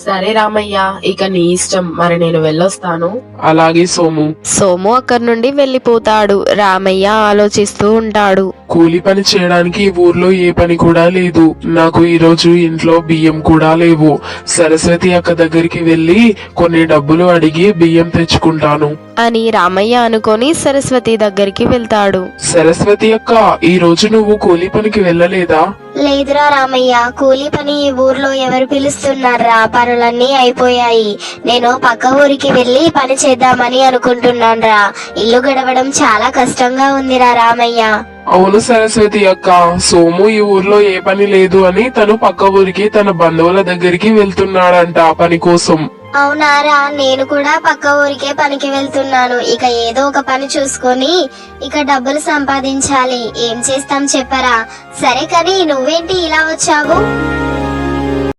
సరే రామయ్య, ఇక నీ ఇష్టం, మరి నేను వెళ్ళొస్తాను. అలాగే సోము. సోము అక్కడి నుండి వెళ్లిపోతాడు. రామయ్య ఆలోచిస్తూ ఉంటాడు. కూలి పని చేయడానికి ఈ ఊర్లో ఏ పని కూడా లేదు. నాకు ఈ రోజు ఇంట్లో బియ్యం కూడా లేవు. సరస్వతి అక్క దగ్గరికి వెళ్లి కొన్ని డబ్బులు అడిగి బియ్యం తెచ్చుకుంటాను అని రామయ్య అనుకొని సరస్వతి దగ్గరికి వెళ్తాడు. సరస్వతి అక్క, ఈ రోజు నువ్వు కూలి పనికి వెళ్ళలేదా? లేదురా రామయ్య, కూలి పని ఈ ఊర్లో ఎవరు పిలుస్తున్నారా? పనులన్నీ అయిపోయాయి. నేను పక్క ఊరికి వెళ్లి పని చేద్దామని అనుకుంటున్నాన్రా. ఇల్లు గడవడం చాలా కష్టంగా ఉందిరా రామయ్య. అవును సరస్వతి అక్క, సోము ఈ ఊర్లో ఏ పని లేదు అని తను పక్క ఊరికి తన బంధువుల దగ్గరికి వెళ్తున్నాడంట పని కోసం. అవునారా, నేను కూడా పక్క ఊరికే పనికి వెళ్తున్నాను. ఇక ఏదో ఒక పని చూసుకొని ఇక డబ్బులు సంపాదించాలి. ఏం చేస్తాం చెప్పరా? సరే కానీ నువ్వేంటి ఇలా వచ్చావు?